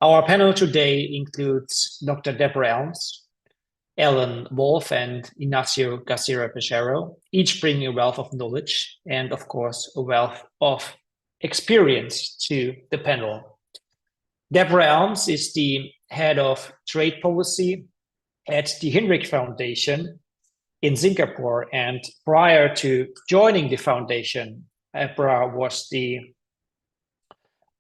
Our panel today includes Dr. Deborah Elms, Alan Wolf, and Ignacio Garcia-Pejero, each bringing a wealth of knowledge and, of course, a wealth of experience to the panel. Deborah Elms is the head of trade policy at the Hinrich Foundation in Singapore, and prior to joining the foundation, Deborah was the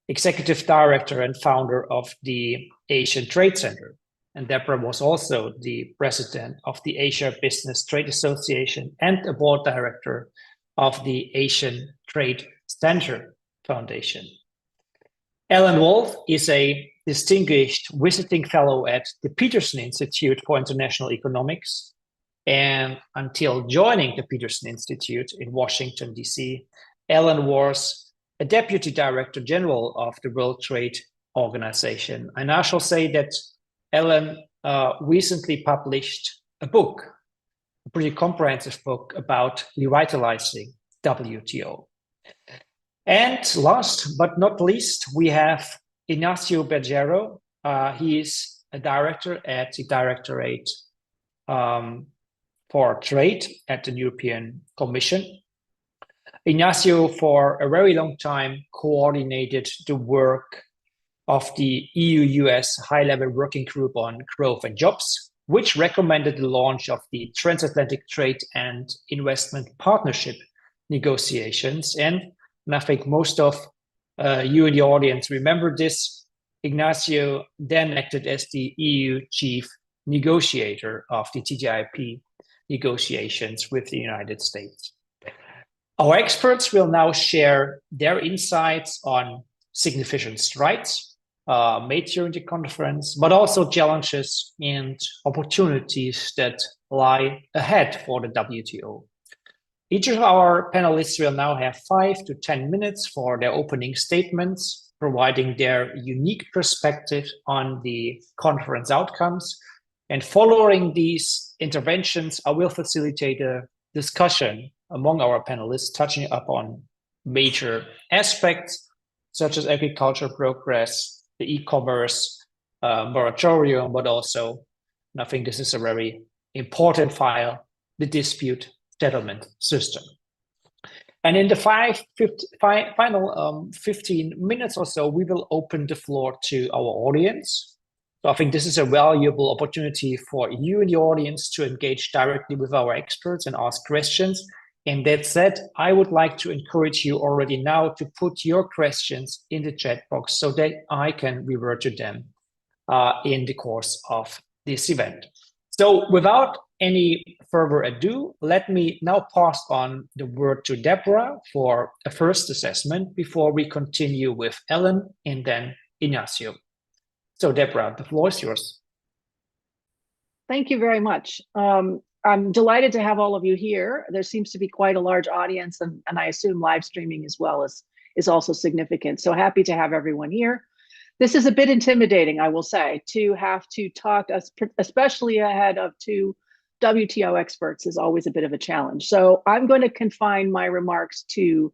executive director and founder of the Asian Trade Center. And Deborah was also the president of the Asia Business Trade Association and a board director of the Asian Trade Center Foundation. Alan Wolf is a distinguished visiting fellow at the Peterson Institute for International Economics. And until joining the Peterson Institute in Washington, D.C., Alan was a deputy director general of the World Trade Organization. And I shall say that Alan recently published a book, a pretty comprehensive book about revitalizing WTO. And last but not least, we have Ignacio Bergero. He is a director at the Directorate for Trade at the European Commission. Ignacio, for a very long time, coordinated the work of the EU-US high-level working group on growth and jobs, which recommended the launch of the Transatlantic Trade and Investment Partnership negotiations. And I think most of you in the audience remember this. Ignacio then acted as the EU chief negotiator of the TTIP negotiations with the United States. Our experts will now share their insights on significant strides made during the conference, but also challenges and opportunities that lie ahead for the WTO. Each of our panelists will now have 5 to 10 minutes for their opening statements, providing their unique perspective on the conference outcomes. And following these interventions, I will facilitate a discussion among our panelists, touching upon major aspects such as agriculture progress, the e-commerce moratorium, but also, and I think this is a very important file, the dispute settlement system. And in the final 15 minutes or so, we will open the floor to our audience. So I think this is a valuable opportunity for you in the audience to engage directly with our experts and ask questions. And that said, I would like to encourage you already now to put your questions in the chat box so that I can revert to them in the course of this event. So without any further ado, let me now pass on the word to Deborah for a first assessment before we continue with Ellen and then Ignacio. So Deborah, the floor is yours. Thank you very much. I'm delighted to have all of you here. There seems to be quite a large audience, and I assume live streaming as well is also significant. So happy to have everyone here. This is a bit intimidating, I will say, to have to talk, especially ahead of two WTO experts is always a bit of a challenge. So I'm going to confine my remarks to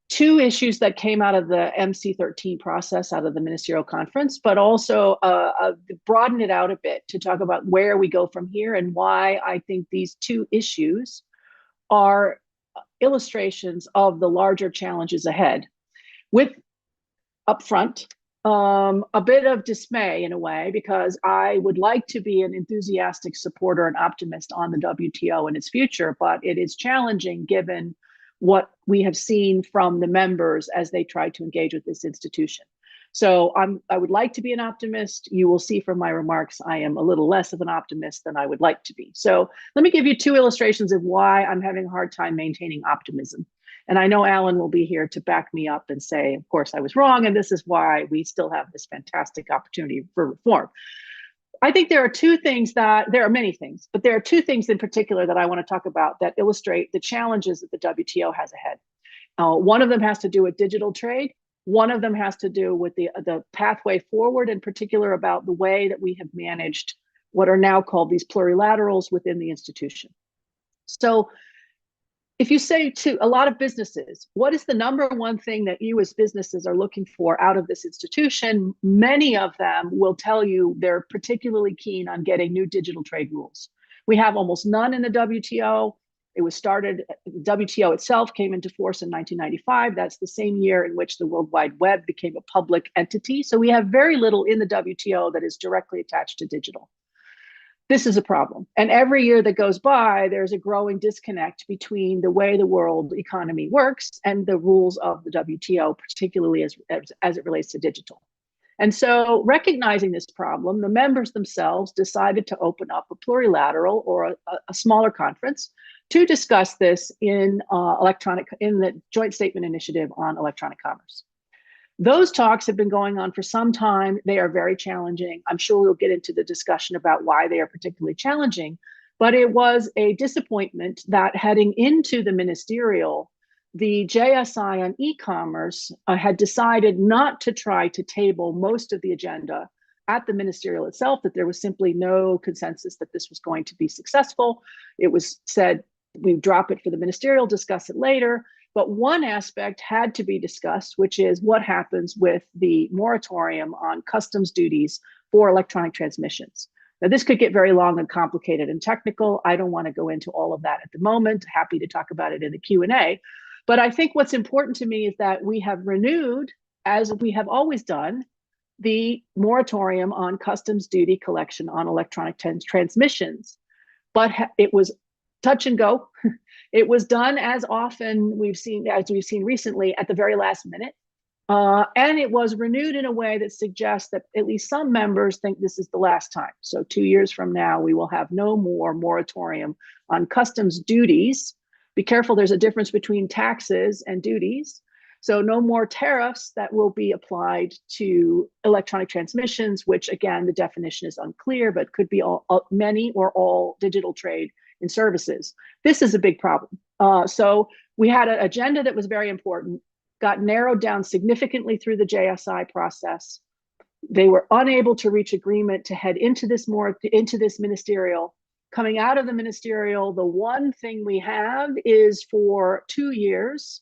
two issues that came out of the MC13 process, out of the Ministerial Conference, but also broaden it out a bit to talk about where we go from here and why I think these two issues are illustrations of the larger challenges ahead. With upfront, a bit of dismay in a way, because I would like to be an enthusiastic supporter and optimist on the WTO and its future, but it is challenging given what we have seen from the members as they try to engage with this institution. So I would like to be an optimist. You will see from my remarks, I am a little less of an optimist than I would like to be. So let me give you two illustrations of why I'm having a hard time maintaining optimism. And I know Alan will be here to back me up and say, of course, I was wrong. And this is why we still have this fantastic opportunity for reform. I think there are two things there are many things, but there are two things in particular that I want to talk about that illustrate the challenges that the WTO has ahead. One of them has to do with digital trade. One of them has to do with the pathway forward, in particular about the way that we have managed what are now called these plurilaterals within the institution. So if you say to a lot of businesses, what is the number one thing that you as businesses are looking for out of this institution? Many of them will tell you they're particularly keen on getting new digital trade rules. We have almost none in the WTO. It was started, the WTO itself came into force in 1995. That's the same year in which the World Wide Web became a public entity. So we have very little in the WTO that is directly attached to digital. This is a problem. And every year that goes by, there's a growing disconnect between the way the world economy works and the rules of the WTO, particularly as it relates to digital. And so recognizing this problem, the members themselves decided to open up a plurilateral or a smaller conference to discuss this in the Joint Statement Initiative on Electronic Commerce. Those talks have been going on for some time. They are very challenging. I'm sure we'll get into the discussion about why they are particularly challenging, but it was a disappointment that heading into the ministerial, the JSI on e-commerce had decided not to try to table most of the agenda at the ministerial itself, that there was simply no consensus that this was going to be successful. It was said, we drop it for the ministerial, discuss it later. But one aspect had to be discussed, which is what happens with the moratorium on customs duties for electronic transmissions. Now, this could get very long and complicated and technical. I don't want to go into all of that at the moment. Happy to talk about it in the Q&A. But I think what's important to me is that we have renewed, as we have always done, the moratorium on customs duty collection on electronic transmissions. But it was touch and go. It was done as we've seen recently at the very last minute. And it was renewed in a way that suggests that at least some members think this is the last time. So 2 years from now, we will have no more moratorium on customs duties. Be careful, there's a difference between taxes and duties. So no more tariffs that will be applied to electronic transmissions, which again, the definition is unclear, but could be many or all digital trade in services. This is a big problem. So we had an agenda that was very important, got narrowed down significantly through the JSI process. They were unable to reach agreement to head into this ministerial. Coming out of the ministerial, the one thing we have is for 2 years.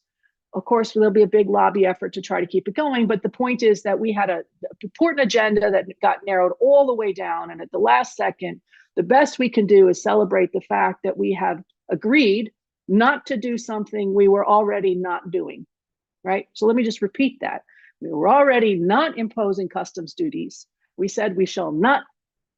Of course, there'll be a big lobby effort to try to keep it going. But the point is that we had an important agenda that got narrowed all the way down. And at the last second, the best we can do is celebrate the fact that we have agreed not to do something we were already not doing, right? So let me just repeat that. We were already not imposing customs duties. We said we shall not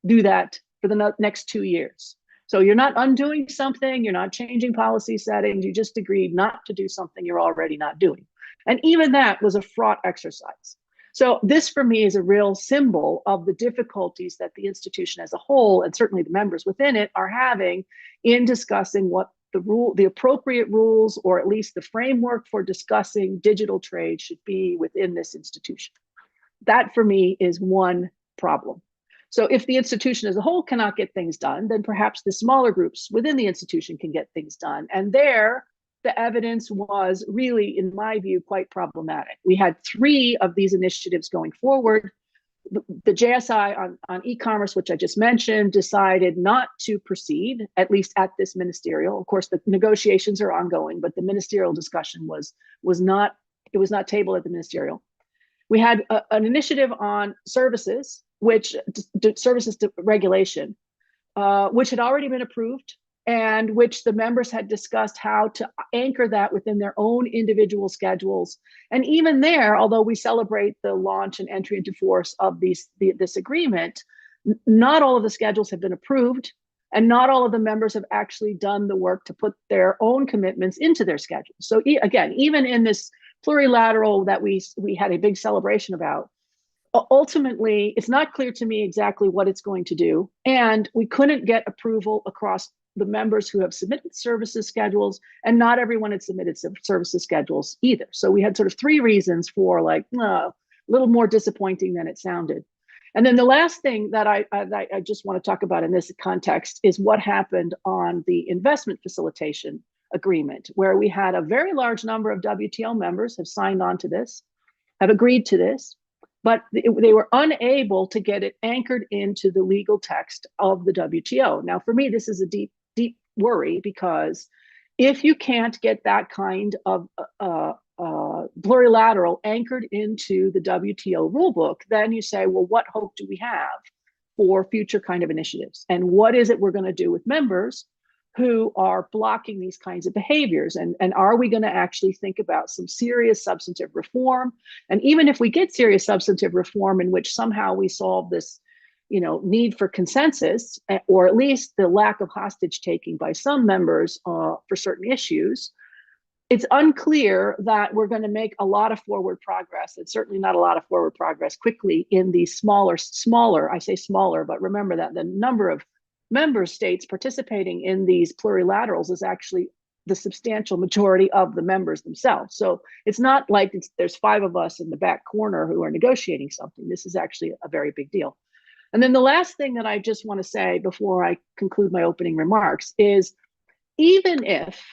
do that for the next 2 years. So you're not undoing something, you're not changing policy settings, you just agreed not to do something you're already not doing. And even that was a fraught exercise. So this for me is a real symbol of the difficulties that the institution as a whole, and certainly the members within it, are having in discussing what the appropriate rules, or at least the framework for discussing digital trade, should be within this institution. That for me is one problem. So if the institution as a whole cannot get things done, then perhaps the smaller groups within the institution can get things done. And there, the evidence was really, in my view, quite problematic. We had 3 of these initiatives going forward. The JSI on e-commerce, which I just mentioned, decided not to proceed, at least at this ministerial. Of course, the negotiations are ongoing, but the ministerial discussion was not tabled at the ministerial. We had an initiative on services, services to regulation, which had already been approved, and which the members had discussed how to anchor that within their own individual schedules. And even there, although we celebrate the launch and entry into force of this agreement, not all of the schedules have been approved, and not all of the members have actually done the work to put their own commitments into their schedules. So again, even in this plurilateral that we had a big celebration about, ultimately, it's not clear to me exactly what it's going to do. And we couldn't get approval across the members who have submitted services schedules, and not everyone had submitted services schedules either. So we had sort of 3 reasons for a little more disappointing than it sounded. And then the last thing that I just want to talk about in this context is what happened on the investment facilitation agreement, where we had a very large number of WTO members have signed on to this, have agreed to this, but they were unable to get it anchored into the legal text of the WTO. Now, for me, this is a deep worry, because if you can't get that kind of plurilateral anchored into the WTO rulebook, then you say, well, what hope do we have for future kind of initiatives? And what is it we're going to do with members who are blocking these kinds of behaviors? And are we going to actually think about some serious substantive reform? And even if we get serious substantive reform in which somehow we solve this, need for consensus, or at least the lack of hostage taking by some members for certain issues, it's unclear that we're going to make a lot of forward progress, and certainly not a lot of forward progress quickly in these smaller, I say smaller, but remember that the number of member states participating in these plurilaterals is actually the substantial majority of the members themselves. So it's not like there's 5 of us in the back corner who are negotiating something. This is actually a very big deal. And then the last thing that I just want to say before I conclude my opening remarks is, even if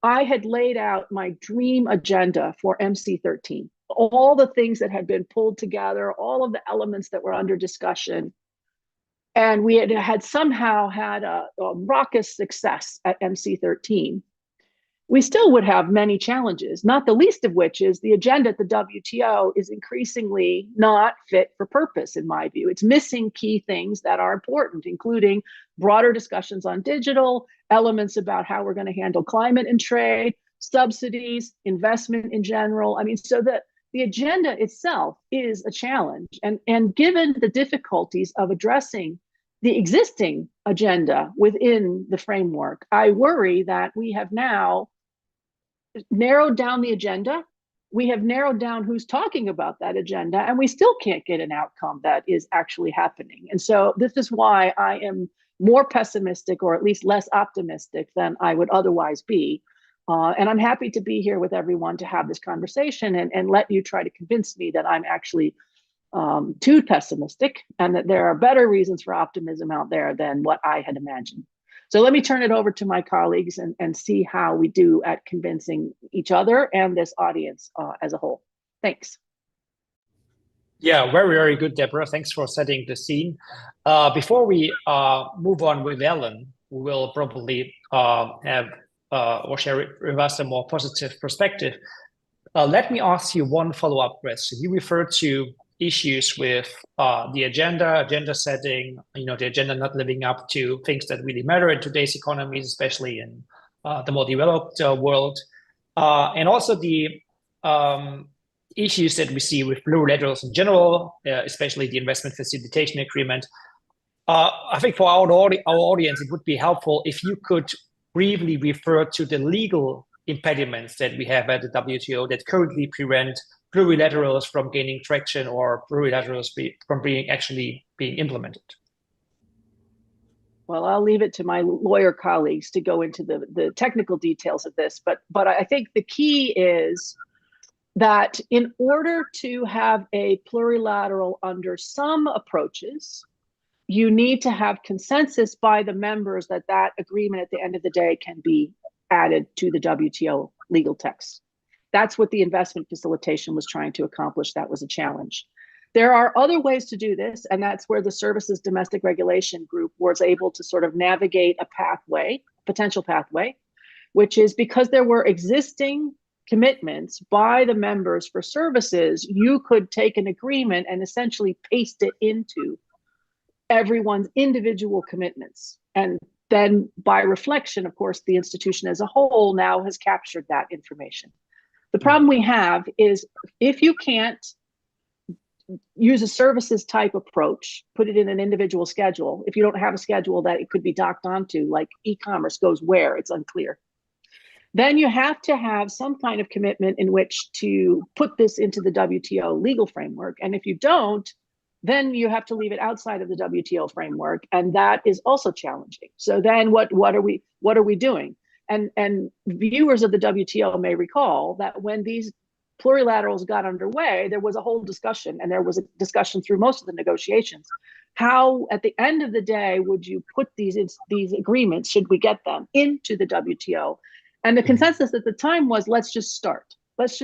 I had laid out my dream agenda for MC13, all the things that had been pulled together, all of the elements that were under discussion, and we had somehow had a raucous success at MC13, we still would have many challenges, not the least of which is the agenda at the WTO is increasingly not fit for purpose, in my view. It's missing key things that are important, including broader discussions on digital, elements about how we're going to handle climate and trade, subsidies, investment in general. I mean, so that the agenda itself is a challenge. And given the difficulties of addressing the existing agenda within the framework, I worry that we have now narrowed down the agenda. We have narrowed down who's talking about that agenda, and we still can't get an outcome that is actually happening. And so this is why I am more pessimistic, or at least less optimistic than I would otherwise be. And I'm happy to be here with everyone to have this conversation and let you try to convince me that I'm actually too pessimistic and that there are better reasons for optimism out there than what I had imagined. So let me turn it over to my colleagues and see how we do at convincing each other and this audience as a whole. Thanks. Yeah, very, very good, Deborah. Thanks for setting the scene. Before we move on with Ellen, we will probably have or share with us a more positive perspective. Let me ask you one follow-up question. You referred to issues with the agenda setting, the agenda not living up to things that really matter in today's economies, especially in the more developed world, and also the issues that we see with plurilaterals in general, especially the investment facilitation agreement. I think for our audience, it would be helpful if you could briefly refer to the legal impediments that we have at the WTO that currently prevent plurilaterals from gaining traction or plurilaterals from actually being implemented. Well, I'll leave it to my lawyer colleagues to go into the technical details of this, but I think the key is that in order to have a plurilateral under some approaches, you need to have consensus by the members that that agreement at the end of the day can be added to the WTO legal text. That's what the investment facilitation was trying to accomplish. That was a challenge. There are other ways to do this, and that's where the Services Domestic Regulation Group was able to sort of navigate a pathway, potential pathway, which is because there were existing commitments by the members for services, you could take an agreement and essentially paste it into everyone's individual commitments. And then by reflection, of course, the institution as a whole now has captured that information. The problem we have is if you can't use a services type approach, put it in an individual schedule, if you don't have a schedule that it could be docked onto, like e-commerce goes where, it's unclear, then you have to have some kind of commitment in which to put this into the WTO legal framework. And if you don't, then you have to leave it outside of the WTO framework. And that is also challenging. So then what are we doing? And viewers of the WTO may recall that when these plurilaterals got underway, there was a whole discussion, and there was a discussion through most of the negotiations. How, at the end of the day, would you put these agreements, should we get them, into the WTO? And the consensus at the time was, let's just start. Let's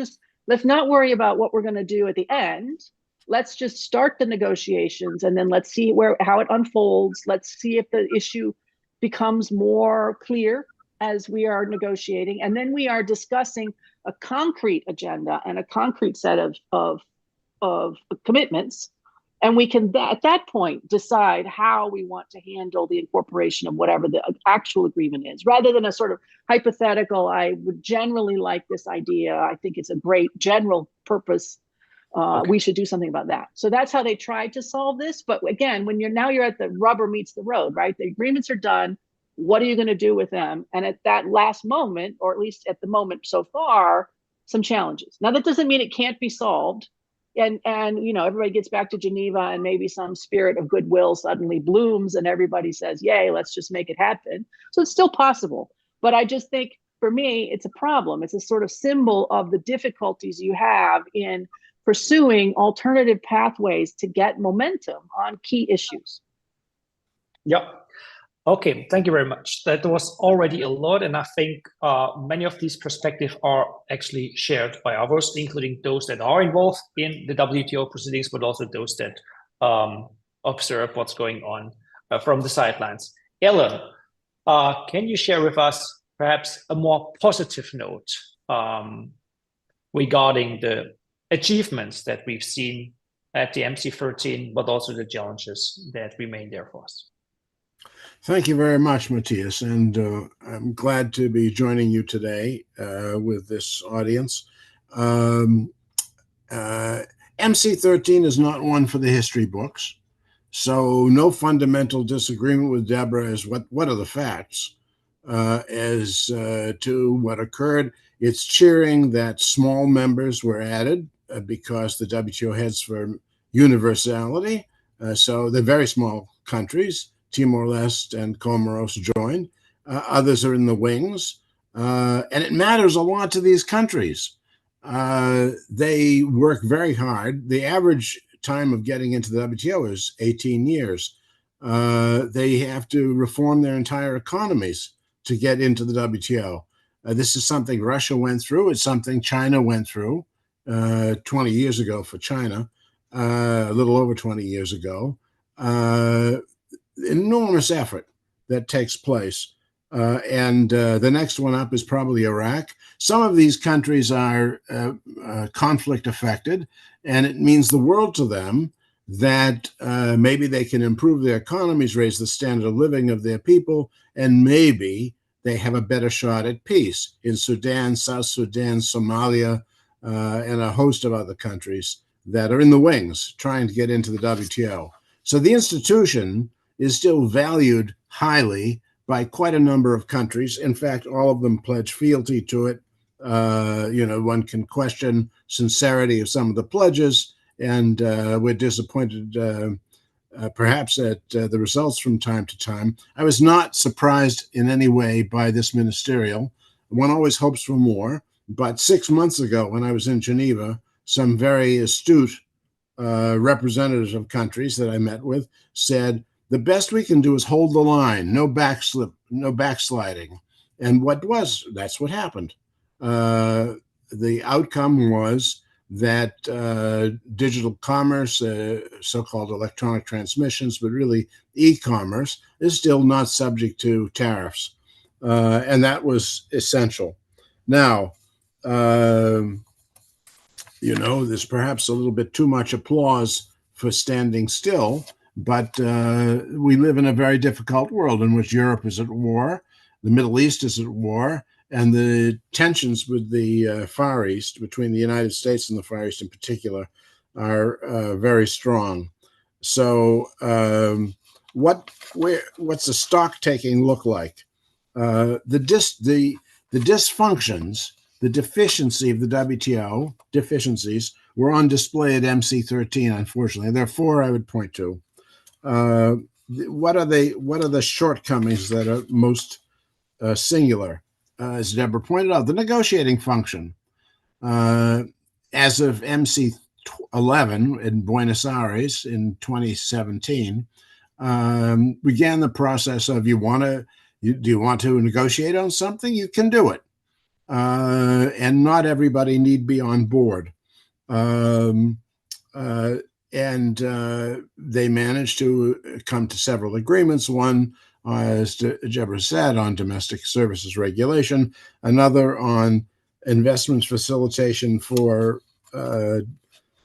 not worry about what we're going to do at the end. Let's just start the negotiations, and then let's see how it unfolds. Let's see if the issue becomes more clear. as we are negotiating, and then we are discussing a concrete agenda and a concrete set of commitments. And we can, at that point, decide how we want to handle the incorporation of whatever the actual agreement is, rather than a sort of hypothetical, I would generally like this idea. I think it's a great general purpose. Okay. We should do something about that. So that's how they tried to solve this. But again, when you're at the rubber meets the road, right? The agreements are done. What are you going to do with them? And at that last moment, or at least at the moment so far, some challenges. Now, that doesn't mean it can't be solved. And everybody gets back to Geneva, and maybe some spirit of goodwill suddenly blooms and everybody says, yay, let's just make it happen. So it's still possible. But I just think, for me, it's a problem. It's a sort of symbol of the difficulties you have in pursuing alternative pathways to get momentum on key issues. Yep. Okay, thank you very much. That was already a lot, and I think many of these perspectives are actually shared by others, including those that are involved in the WTO proceedings, but also those that observe what's going on from the sidelines. Ellen, can you share with us perhaps a more positive note regarding the achievements that we've seen at the MC13, but also the challenges that remain there for us? Thank you very much, Matthias, and I'm glad to be joining you today with this audience. MC13 is not one for the history books, so no fundamental disagreement with Deborah as what are the facts as to what occurred. It's cheering that small members were added because the WTO heads for universality, so they're very small countries. Timor-Leste and Comoros joined. Others are in the wings. And it matters a lot to these countries. They work very hard. The average time of getting into the WTO is 18 years. They have to reform their entire economies to get into the WTO. This is something Russia went through. It's something China went through 20 years ago for China, a little over 20 years ago. Enormous effort that takes place. And the next one up is probably Iraq. Some of these countries are conflict affected, and it means the world to them that maybe they can improve their economies, raise the standard of living of their people, and maybe they have a better shot at peace in Sudan, South Sudan, Somalia, and a host of other countries that are in the wings trying to get into the WTO. So the institution is still valued highly by quite a number of countries. In fact, all of them pledge fealty to it. One can question sincerity of some of the pledges, and we're disappointed perhaps at the results from time to time. I was not surprised in any way by this ministerial. One always hopes for more, but 6 months ago when I was in Geneva, some very astute representatives of countries that I met with said, the best we can do is hold the line, no backslip, no backsliding. And that's what happened. The outcome was that digital commerce, so-called electronic transmissions, but really e-commerce, is still not subject to tariffs. And that was essential. Now, there's perhaps a little bit too much applause for standing still, but we live in a very difficult world in which Europe is at war, the Middle East is at war, and the tensions with the Far East, between the United States and the Far East in particular, are very strong. So what's the stock taking look like? The dysfunctions, the deficiency of the WTO, deficiencies, were on display at MC13, unfortunately. There are four I would point to. What are the shortcomings that are most singular? As Deborah pointed out, the negotiating function. As of MC11 in Buenos Aires in 2017, began the process of do you want to negotiate on something? You can do it. And not everybody need be on board. And they managed to come to several agreements, one as Deborah said, on domestic services regulation, another on investments facilitation for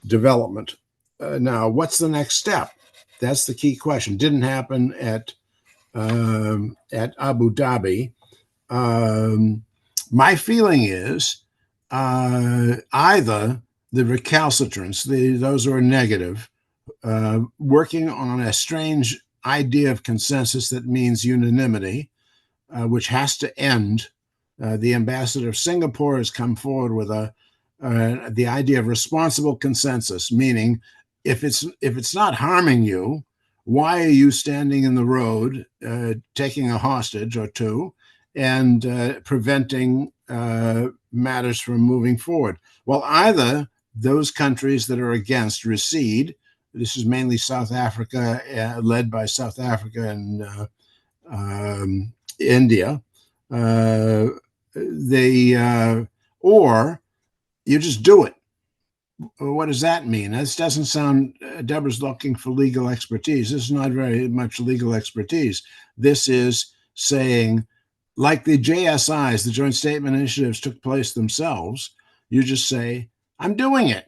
development. Now, what's the next step? That's the key question. Didn't happen at Abu Dhabi. My feeling is either the recalcitrants, those who are negative, working on a strange idea of consensus that means unanimity, which has to end. The ambassador of Singapore has come forward with the idea of responsible consensus, meaning if it's not harming you, why are you standing in the road, taking a hostage or two, and preventing matters from moving forward? Well, either those countries that are against recede. This is mainly South Africa, led by South Africa and India. Or you just do it. What does that mean? This doesn't sound, Deborah's looking for legal expertise. This is not very much legal expertise. This is saying, like the JSIs, the Joint Statement Initiatives took place themselves, you just say, I'm doing it.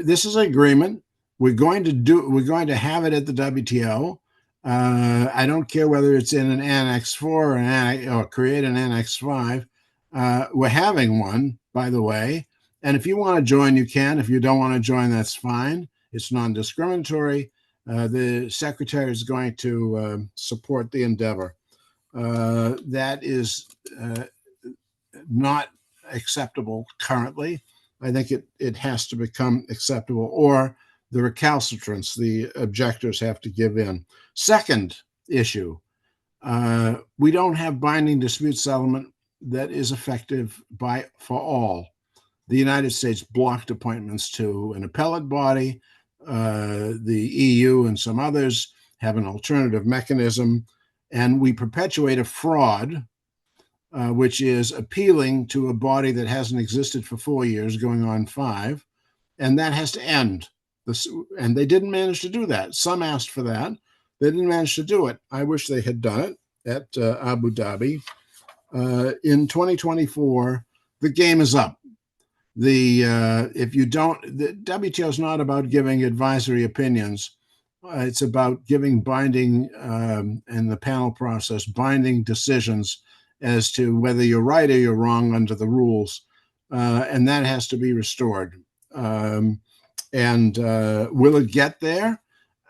This is an agreement. We're going to have it at the WTO. I don't care whether it's in an Annex 4 or create an Annex 5. We're having one, by the way. And if you want to join, you can. If you don't want to join, that's fine. It's non-discriminatory. The secretary is going to support the endeavor. That is not acceptable currently. I think it has to become acceptable, or the recalcitrants, the objectors, have to give in. Second issue, we don't have binding dispute settlement that is effective for all. The United States blocked appointments to an appellate body. The EU and some others have an alternative mechanism, and we perpetuate a fraud, which is appealing to a body that hasn't existed for 4 years, going on 5, and that has to end. And they didn't manage to do that. Some asked for that. They didn't manage to do it. I wish they had done it at Abu Dhabi. In 2024, the game is up. The WTO is not about giving advisory opinions. It's about giving binding, in the panel process, binding decisions as to whether you're right or you're wrong under the rules. And that has to be restored. Will it get there?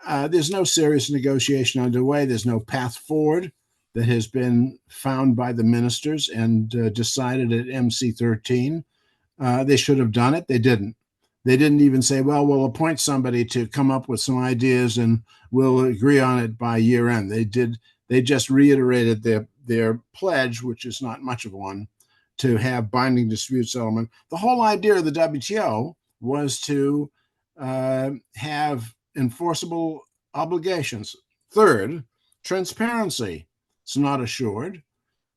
There's no serious negotiation underway. There's no path forward that has been found by the ministers and decided at MC13. They should have done it. They didn't. They didn't even say, well, we'll appoint somebody to come up with some ideas and we'll agree on it by year end. They just reiterated their pledge, which is not much of one, to have binding dispute settlement. The whole idea of the WTO was to have enforceable obligations. Third, transparency. It's not assured.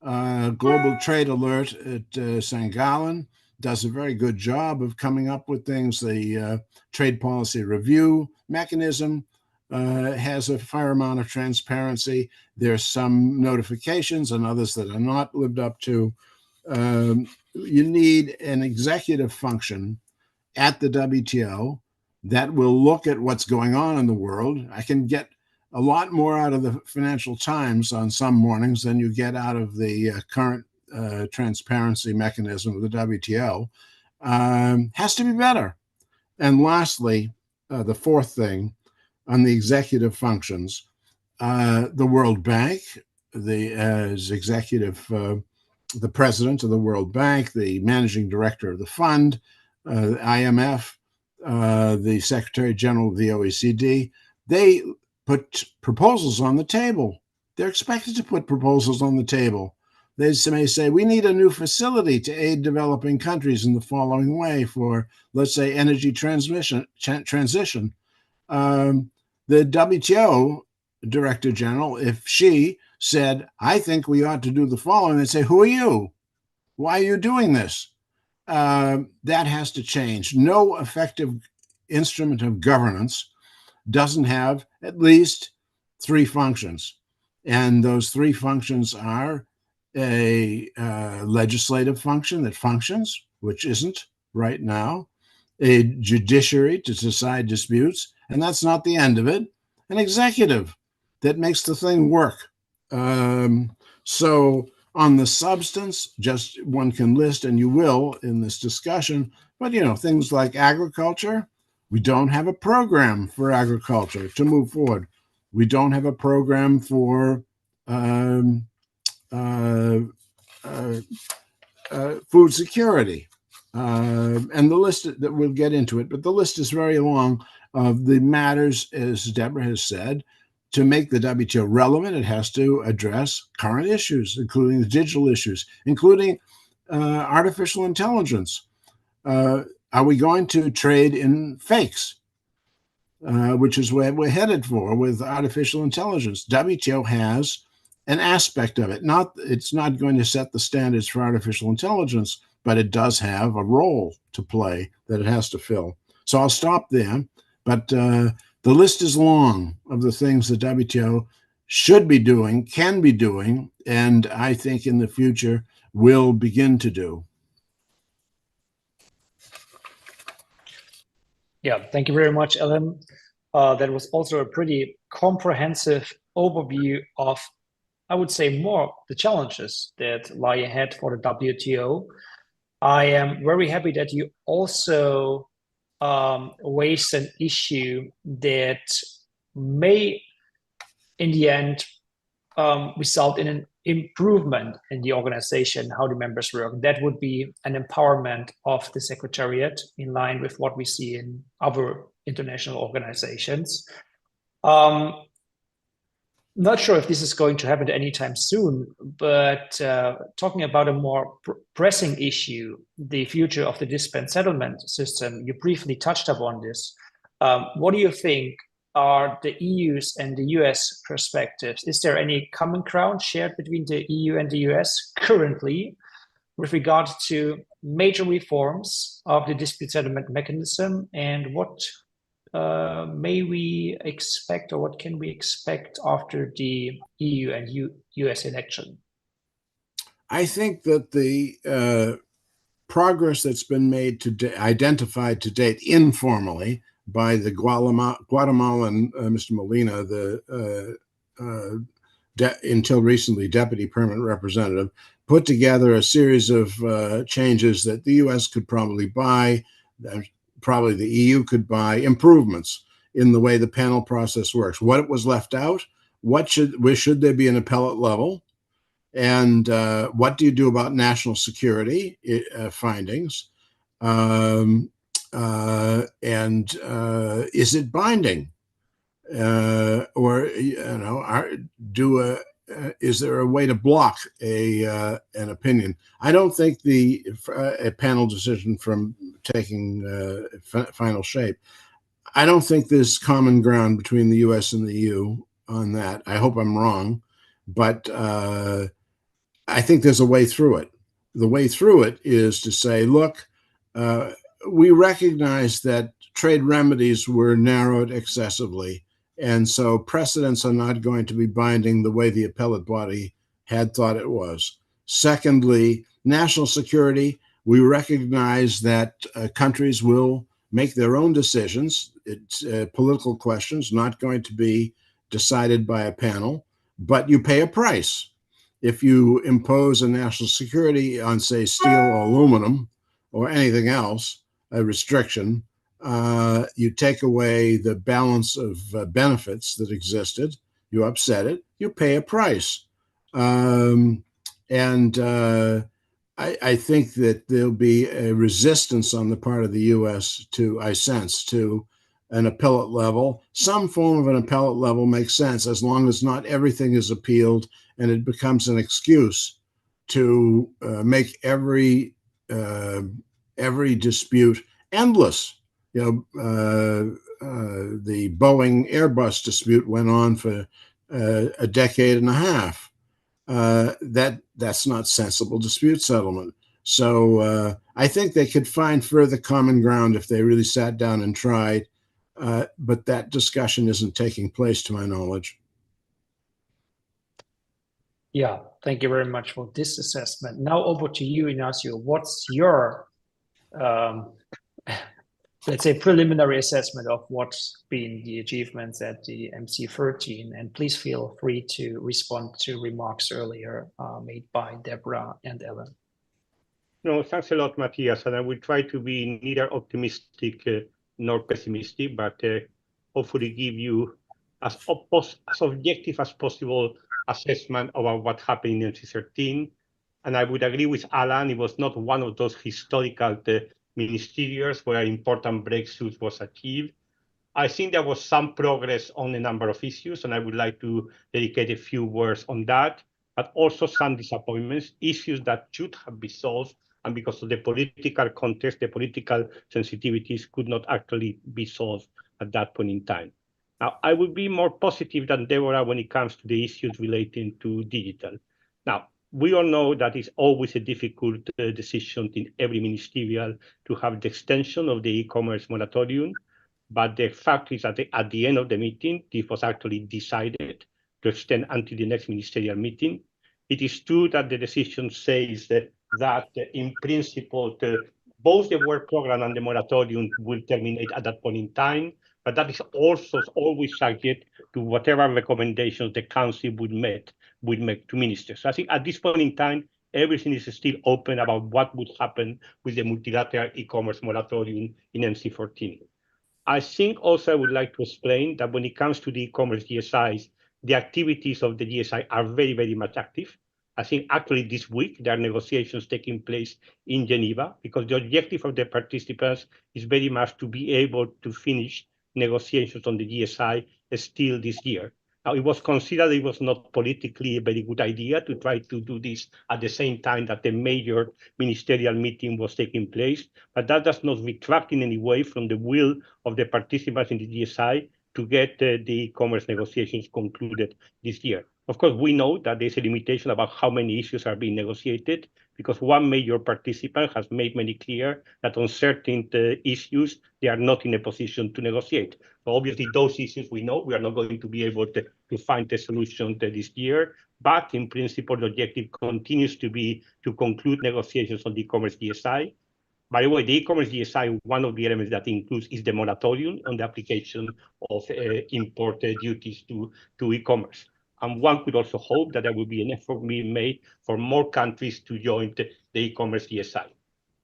Global Trade Alert at St. Gallen does a very good job of coming up with things. The trade policy review mechanism has a fair amount of transparency. There's some notifications and others that are not lived up to. You need an executive function at the WTO that will look at what's going on in the world. I can get a lot more out of the Financial Times on some mornings than you get out of the current transparency mechanism of the WTO. Has to be better. And lastly, the fourth thing on the executive functions, the World Bank, as executive, the president of the World Bank, the managing director of the fund, the IMF, the Secretary General of the OECD, they put proposals on the table. They're expected to put proposals on the table. They may say, we need a new facility to aid developing countries in the following way for, let's say, energy transition. The WTO Director General, if she said, I think we ought to do the following, they'd say, who are you? Why are you doing this? That has to change. No effective instrument of governance doesn't have at least 3 functions. And those three functions are a legislative function that functions, which isn't right now, a judiciary to decide disputes, and that's not the end of it, an executive that makes the thing work. So on the substance, just one can list, and you will in this discussion, but things like agriculture, we don't have a program for agriculture to move forward. We don't have a program for food security. And the list that we'll get into it, but the list is very long of the matters, as Deborah has said. To make the WTO relevant, it has to address current issues, including the digital issues, including artificial intelligence. Are we going to trade in fakes, which is where we're headed for with artificial intelligence? WTO has an aspect of it. It's not going to set the standards for artificial intelligence, but it does have a role to play that it has to fill. So I'll stop there. But the list is long of the things the WTO should be doing, can be doing, and I think in the future will begin to do. Yeah, thank you very much, Ellen. That was also a pretty comprehensive overview of, I would say, more the challenges that lie ahead for the WTO. I am very happy that you also raised an issue that may, in the end, result in an improvement in the organization, how the members work. That would be an empowerment of the Secretariat in line with what we see in other international organizations. Not sure if this is going to happen anytime soon, but talking about a more pressing issue, the future of the dispute settlement system, you briefly touched upon this. What do you think are the EU's and the US perspectives? Is there any common ground shared between the EU and the US currently with regard to major reforms of the dispute settlement mechanism, and what may we expect, or what can we expect after the EU and US election? I think that the progress that's been made identified to date informally by the Guatemalan Mr. Molina, the until recently deputy permanent representative, put together a series of changes that the U.S. could probably buy, probably the EU could buy, improvements in the way the panel process works. What was left out? Should there be an appellate level? And what do you do about national security findings? And is it binding? Or is there a way to block an opinion? I don't think a panel decision from taking final shape. I don't think there's common ground between the U.S. and the EU on that. I hope I'm wrong, but I think there's a way through it. The way through it is to say, look, we recognize that trade remedies were narrowed excessively, and so precedents are not going to be binding the way the appellate body had thought it was. Secondly, national security, we recognize that countries will make their own decisions. It's political questions, not going to be decided by a panel, but you pay a price. If you impose a national security on, say, steel or aluminum or anything else, a restriction, you take away the balance of benefits that existed, you upset it, you pay a price. I think that there'll be a resistance on the part of the U.S. I sense, to an appellate level. Some form of an appellate level makes sense as long as not everything is appealed and it becomes an excuse to make every dispute endless. The Boeing Airbus dispute went on for a decade and a half. That's not sensible dispute settlement. So I think they could find further common ground if they really sat down and tried, but that discussion isn't taking place to my knowledge. Yeah, thank you very much for this assessment. Now over to you, Ignacio. What's your, let's say, preliminary assessment of what's been the achievements at the MC13? And please feel free to respond to remarks earlier made by Deborah and Ellen. No, thanks a lot, Matthias. And I will try to be neither optimistic nor pessimistic, but hopefully give you as objective as possible assessment about what happened in MC13. And I would agree with Alan, it was not one of those historical ministerials where important breakthroughs was achieved. I think there was some progress on a number of issues, and I would like to dedicate a few words on that, but also some disappointments, issues that should have been solved, and because of the political context, the political sensitivities could not actually be solved at that point in time. Now, I would be more positive than Deborah when it comes to the issues relating to digital. Now, we all know that it's always a difficult decision in every ministerial to have the extension of the e-commerce moratorium, but the fact is that at the end of the meeting, this was actually decided to extend until the next ministerial meeting. It is true that the decision says that in principle, both the work program and the moratorium will terminate at that point in time, but that is also always subject to whatever recommendations the council would make to ministers. So I think at this point in time, everything is still open about what would happen with the multilateral e-commerce moratorium in MC14. I think also I would like to explain that when it comes to the e-commerce GSIs, the activities of the GSI are very, very much active. I think actually this week there are negotiations taking place in Geneva because the objective of the participants is very much to be able to finish negotiations on the GSI still this year. Now, it was considered it was not politically a very good idea to try to do this at the same time that the major ministerial meeting was taking place, but that does not retract in any way from the will of the participants in the GSI to get the e-commerce negotiations concluded this year. Of course, we know that there's a limitation about how many issues are being negotiated because one major participant has made many clear that on certain issues, they are not in a position to negotiate. So obviously, those issues we know we are not going to be able to find a solution this year. But in principle, the objective continues to be to conclude negotiations on the e-commerce GSI. By the way, the e-commerce GSI, one of the elements that includes is the moratorium on the application of import duties to e-commerce. And one could also hope that there will be an effort being made for more countries to join the e-commerce GSI.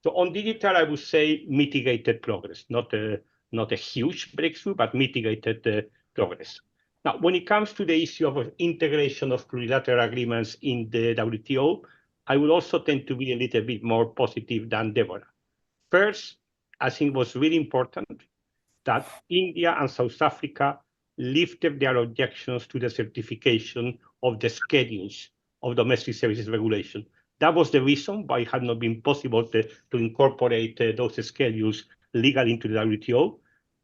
So on digital, I would say mitigated progress, not a huge breakthrough, but mitigated progress. Now, when it comes to the issue of integration of plurilateral agreements in the WTO, I would also tend to be a little bit more positive than Deborah. First, I think it was really important that India and South Africa lifted their objections to the certification of the schedules of domestic services regulation. That was the reason why it had not been possible to incorporate those schedules legally into the WTO.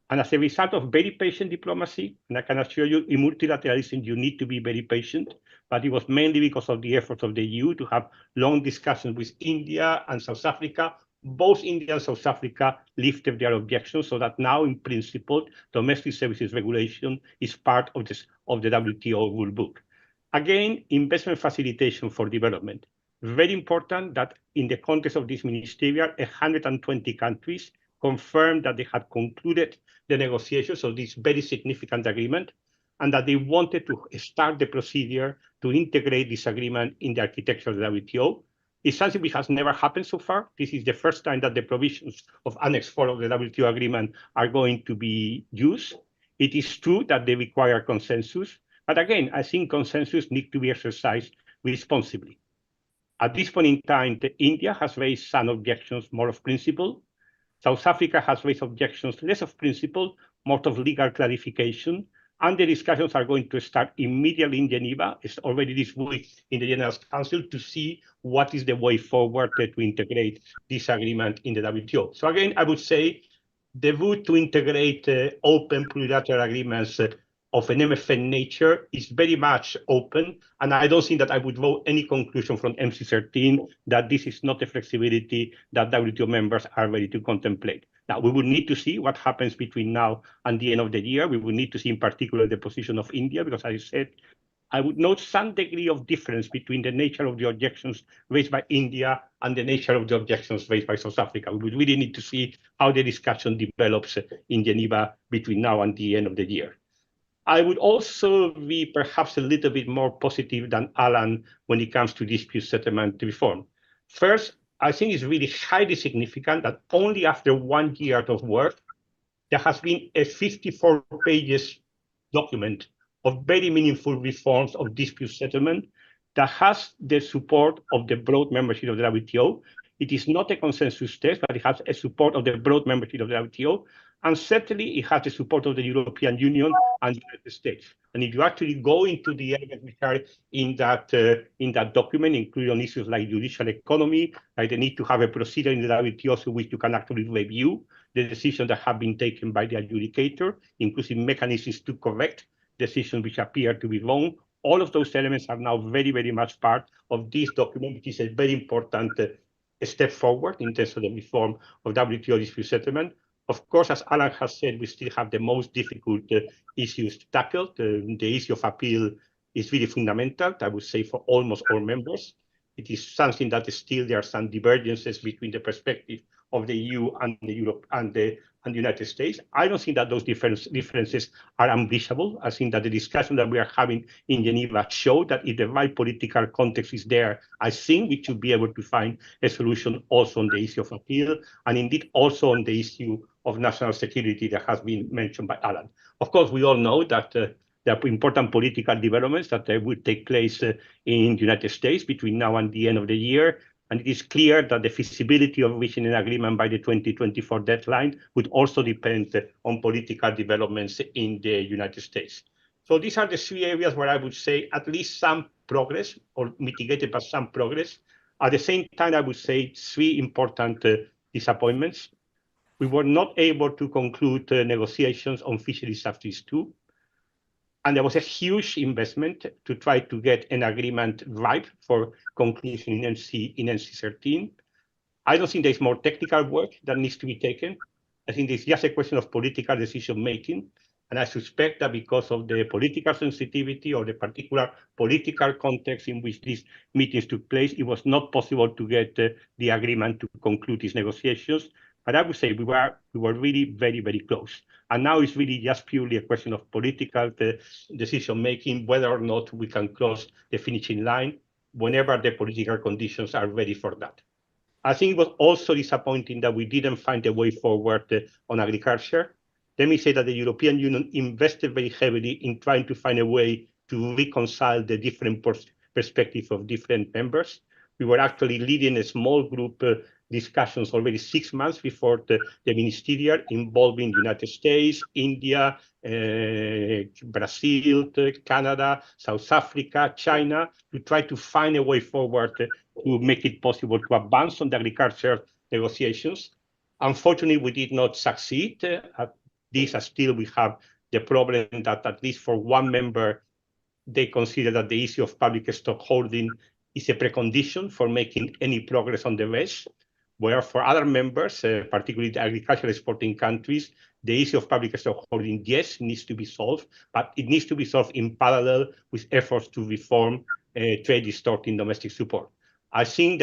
And as a result of very patient diplomacy, and I can assure you, in multilateralism, you need to be very patient, but it was mainly because of the efforts of the EU to have long discussions with India and South Africa. Both India and South Africa lifted their objections so that now, in principle, domestic services regulation is part of the WTO rulebook. Again, investment facilitation for development. Very important that in the context of this ministerial, 120 countries confirmed that they had concluded the negotiations of this very significant agreement and that they wanted to start the procedure to integrate this agreement in the architecture of the WTO. It's something which has never happened so far. This is the first time that the provisions of Annex 4 of the WTO agreement are going to be used. It is true that they require consensus, but again, I think consensus needs to be exercised responsibly. At this point in time, India has raised some objections more of principle. South Africa has raised objections less of principle, more of legal clarification. And the discussions are going to start immediately in Geneva. It's already this week in the General Council to see what is the way forward to integrate this agreement in the WTO. So again, I would say the route to integrate open plurilateral agreements of an MFN nature is very much open. And I don't think that I would draw any conclusion from MC13 that this is not a flexibility that WTO members are ready to contemplate. Now, we will need to see what happens between now and the end of the year. We will need to see in particular the position of India, because as I said, I would note some degree of difference between the nature of the objections raised by India and the nature of the objections raised by South Africa. We would really need to see how the discussion develops in Geneva between now and the end of the year. I would also be perhaps a little bit more positive than Alan when it comes to dispute settlement reform. First, I think it's really highly significant that only after 1 year of work, there has been a 54 pages document of very meaningful reforms of dispute settlement that has the support of the broad membership of the WTO. It is not a consensus text, but it has a support of the broad membership of the WTO. And certainly it has the support of the European Union and the United States. And if you actually go into the elements which are in that document, including on issues like judicial economy, like the need to have a procedure in the WTO through which you can actually review the decisions that have been taken by the adjudicator, including mechanisms to correct decisions which appear to be wrong. All of those elements are now very, very much part of this document, which is a very important step forward in terms of the reform of WTO dispute settlement. Of course, as Alan has said, we still have the most difficult issues to tackle. The issue of appeal is really fundamental, I would say, for almost all members. It is something that still there are some divergences between the perspective of the EU and the Europe and the United States. I don't think that those differences are unreachable. I think that the discussion that we are having in Geneva show that if the right political context is there, I think we should be able to find a solution also on the issue of appeal, and indeed also on the issue of national security that has been mentioned by Alan. Of course, we all know that there are important political developments that would take place in the United States between now and the end of the year. And it is clear that the feasibility of reaching an agreement by the 2024 deadline would also depend on political developments in the United States. So these are the three areas where I would say at least some progress, or mitigated by some progress. At the same time, I would say three important disappointments. We were not able to conclude negotiations on fishery subsidies 2. And there was a huge investment to try to get an agreement ripe for conclusion in MC13. I don't think there's more technical work that needs to be taken. I think it's just a question of political decision making. And I suspect that because of the political sensitivity or the particular political context in which these meetings took place, it was not possible to get the agreement to conclude these negotiations. But I would say we were really very, very close. And now it's really just purely a question of political decision-making, whether or not we can cross the finishing line whenever the political conditions are ready for that. I think it was also disappointing that we didn't find a way forward on agriculture. Let me say that the European Union invested very heavily in trying to find a way to reconcile the different perspectives of different members. We were actually leading a small group discussions already 6 months before the ministerial, involving the United States, India, Brazil, Canada, South Africa, China, to try to find a way forward to make it possible to advance on the agriculture negotiations. Unfortunately, we did not succeed. At this, still we have the problem that at least for one member, they consider that the issue of public stock holding is a precondition for making any progress on the rest. Where for other members, particularly the agricultural exporting countries, the issue of public stock holding, yes, needs to be solved, but it needs to be solved in parallel with efforts to reform trade distorting domestic support. I think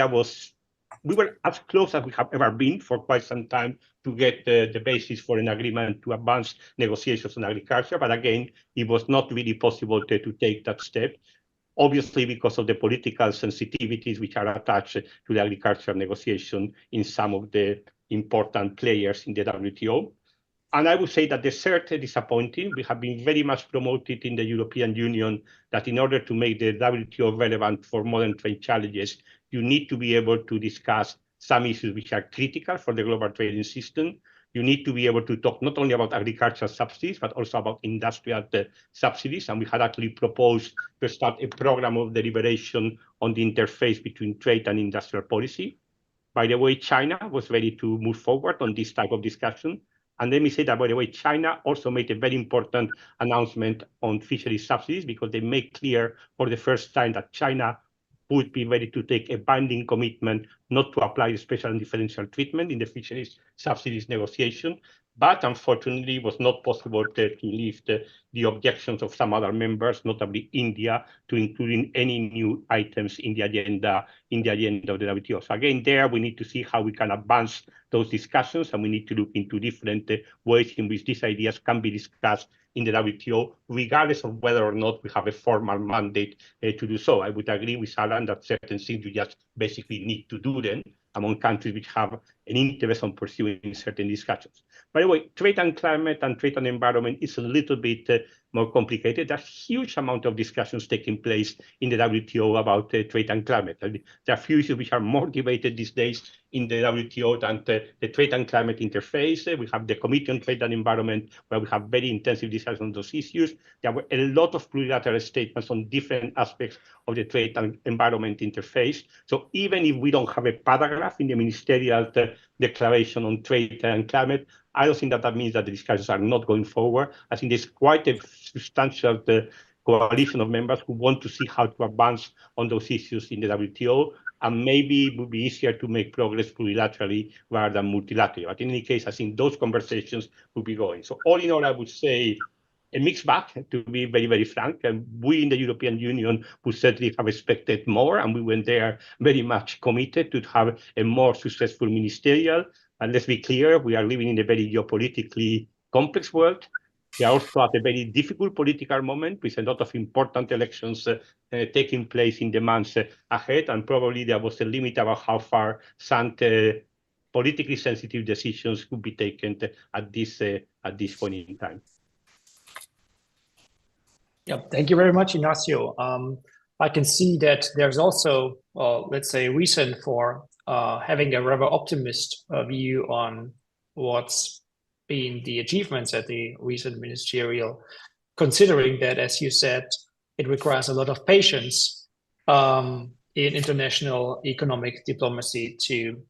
we were as close as we have ever been for quite some time to get the basis for an agreement to advance negotiations on agriculture, but again, it was not really possible to take that step. Obviously, because of the political sensitivities which are attached to the agriculture negotiation in some of the important players in the WTO. And I would say that the third disappointing, we have been very much promoted in the European Union that in order to make the WTO relevant for modern trade challenges, you need to be able to discuss some issues which are critical for the global trading system. You need to be able to talk not only about agricultural subsidies, but also about industrial subsidies. And we had actually proposed to start a program of deliberation on the interface between trade and industrial policy. By the way, China was ready to move forward on this type of discussion. And let me say that, by the way, China also made a very important announcement on fishery subsidies, because they made clear for the first time that China would be ready to take a binding commitment not to apply special and differential treatment in the fisheries subsidies negotiation. but unfortunately it was not possible to lift the objections of some other members, notably India, to including any new items in the agenda of the WTO. So again, there we need to see how we can advance those discussions, and we need to look into different ways in which these ideas can be discussed in the WTO, regardless of whether or not we have a formal mandate to do so. I would agree with Alan that certain things you just basically need to do them among countries which have an interest on pursuing certain discussions. By the way, trade and climate and trade and environment is a little bit more complicated. There's a huge amount of discussions taking place in the WTO about trade and climate. There are few issues which are more debated these days in the WTO than the trade and climate interface. We have the Committee on Trade and Environment, where we have very intensive discussions on those issues. There were a lot of plurilateral statements on different aspects of the trade and environment interface. So even if we don't have a paragraph in the Ministerial Declaration on Trade and Climate, I don't think that means that the discussions are not going forward. I think there's quite a substantial coalition of members who want to see how to advance on those issues in the WTO, and maybe it would be easier to make progress plurilaterally rather than multilaterally. But in any case, I think those conversations will be going. So all in all, I would say a mixed bag, to be very, very frank. And we in the European Union would certainly have expected more, and we went there very much committed to have a more successful ministerial. And let's be clear, we are living in a very geopolitically complex world. We are also at a very difficult political moment with a lot of important elections taking place in the months ahead, and probably there was a limit about how far some politically sensitive decisions could be taken at this point in time. Yeah, thank you very much, Ignacio. I can see that there's also, let's say, reason for having a rather optimist view on what's been the achievements at the recent ministerial, considering that, as you said, it requires a lot of patience in international economic diplomacy to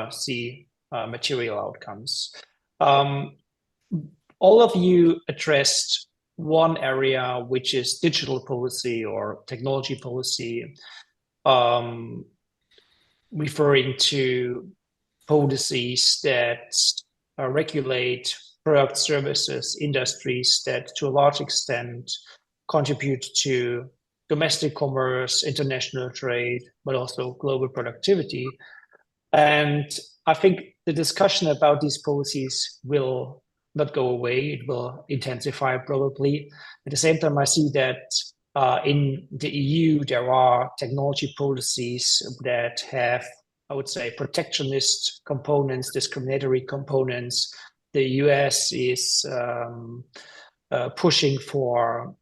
see material outcomes. All of you addressed one area, which is digital policy or technology policy, referring to policies that regulate product, services, industries that to a large extent contribute to domestic commerce, international trade, but also global productivity. And I think the discussion about these policies will not go away. It will intensify probably. At the same time, I see that in the EU, there are technology policies that have, I would say, protectionist components, discriminatory components. The US is pushing for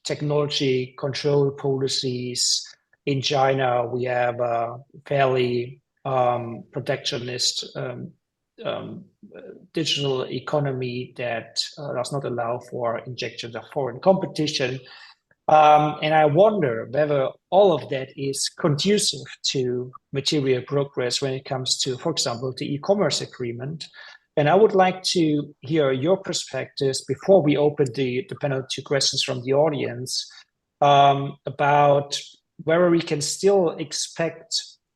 technology control policies. In China, we have a fairly protectionist digital economy that does not allow for injections of foreign competition. And I wonder whether all of that is conducive to material progress when it comes to, for example, the e-commerce agreement. And I would like to hear your perspectives before we open the panel to questions from the audience about whether we can still expect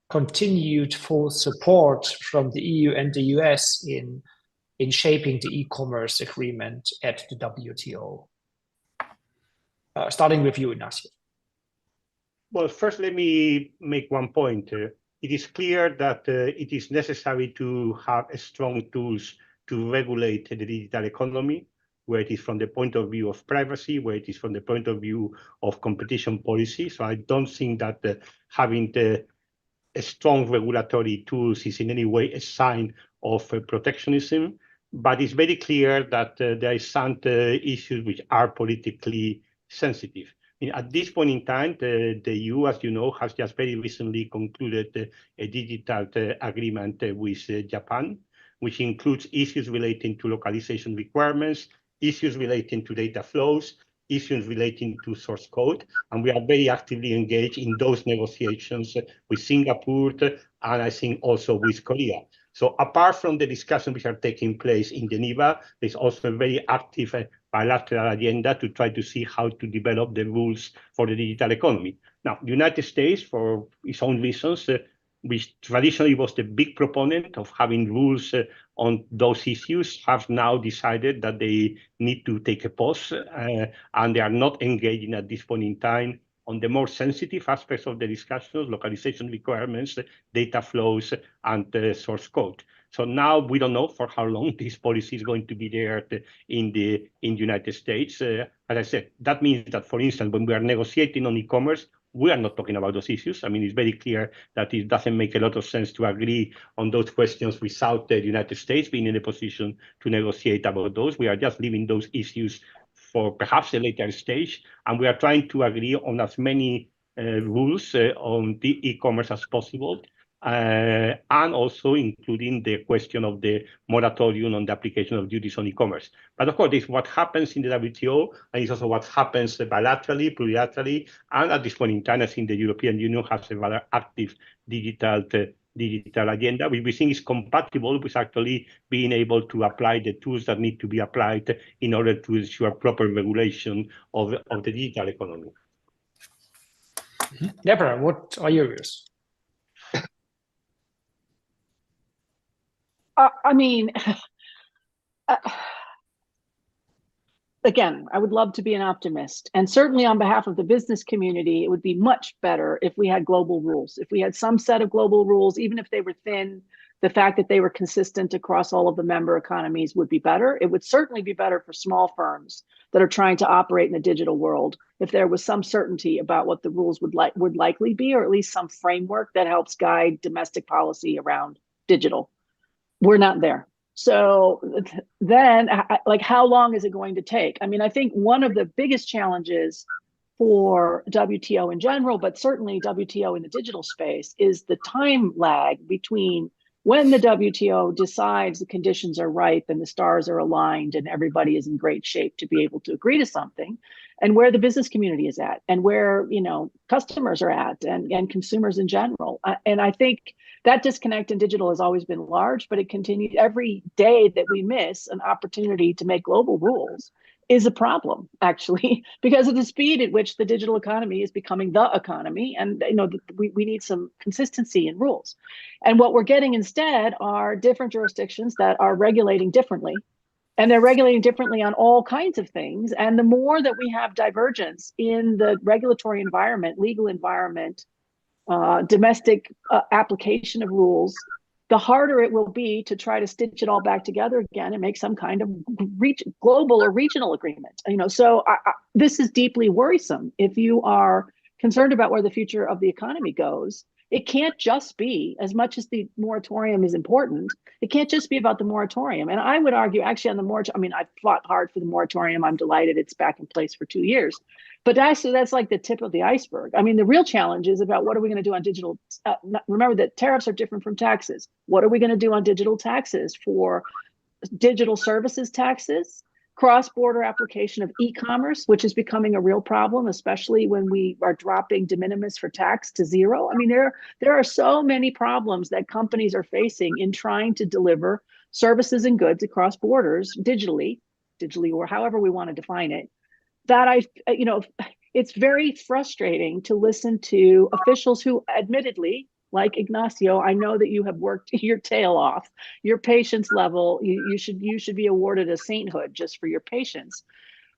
continued full support from the EU and the US in shaping the e-commerce agreement at the WTO. Starting with you, Ignacio. Well, first, let me make one point. It is clear that it is necessary to have strong tools to regulate the digital economy, where it is from the point of view of privacy, where it is from the point of view of competition policy. So I don't think that having a strong regulatory tools is in any way a sign of protectionism. But it's very clear that there is some issues which are politically sensitive. At this point in time, the EU, as you know, has just very recently concluded a digital agreement with Japan, which includes issues relating to localization requirements, issues relating to data flows, issues relating to source code. And we are very actively engaged in those negotiations with Singapore and I think also with Korea. So apart from the discussions which are taking place in Geneva, there's also a very active bilateral agenda to try to see how to develop the rules for the digital economy. Now, the United States, for its own reasons, which traditionally was the big proponent of having rules on those issues, have now decided that they need to take a pause, and they are not engaging at this point in time on the more sensitive aspects of the discussions, localization requirements, data flows, and source code. So now we don't know for how long this policy is going to be there in the United States. As I said, that means that, for instance, when we are negotiating on e-commerce, we are not talking about those issues. I mean, it's very clear that it doesn't make a lot of sense to agree on those questions without the United States being in a position to negotiate about those. We are just leaving those issues for perhaps a later stage, and we are trying to agree on as many rules on the e-commerce as possible, and also including the question of the moratorium on the application of duties on e-commerce. But of course, it's what happens in the WTO, and it's also what happens bilaterally, plurilaterally, and at this point in time, I think the European Union has a rather active digital agenda, which we think is compatible with actually being able to apply the tools that need to be applied in order to ensure proper regulation of the digital economy. Deborah, what are your views? I mean, again, I would love to be an optimist. And certainly on behalf of the business community, it would be much better if we had global rules. If we had some set of global rules, even if they were thin, the fact that they were consistent across all of the member economies would be better. It would certainly be better for small firms that are trying to operate in the digital world if there was some certainty about what the rules would likely be, or at least some framework that helps guide domestic policy around digital. We're not there. So then, like, how long is it going to take? I mean, I think one of the biggest challenges for WTO in general, but certainly WTO in the digital space, is the time lag between when the WTO decides the conditions are ripe and the stars are aligned and everybody is in great shape to be able to agree to something, and where the business community is at, and where, you know, customers are at, and consumers in general. And I think that disconnect in digital has always been large, but it continues. Every day that we miss an opportunity to make global rules is a problem, actually, because of the speed at which the digital economy is becoming the economy. And, you know, we need some consistency in rules. And what we're getting instead are different jurisdictions that are regulating differently. And they're regulating differently on all kinds of things. And the more that we have divergence in the regulatory environment, legal environment, domestic application of rules, the harder it will be to try to stitch it all back together again and make some kind of global or regional agreement. You know, so this is deeply worrisome. If you are concerned about where the future of the economy goes, it can't just be, as much as the moratorium is important, it can't just be about the moratorium. And I would argue, actually, on the moratorium, I mean, I fought hard for the moratorium. I'm delighted it's back in place for 2 years. But actually, that's like the tip of the iceberg. I mean, the real challenge is about what are we going to do on digital. Remember that tariffs are different from taxes. What are we going to do on digital taxes, for digital services taxes, cross-border application of e-commerce, which is becoming a real problem, especially when we are dropping de minimis for tax to zero. I mean, there are so many problems that companies are facing in trying to deliver services and goods across borders digitally, or however we want to define it, that it's very frustrating to listen to officials who, admittedly, like Ignacio, I know that you have worked your tail off. Your patience level, you should be awarded a sainthood just for your patience.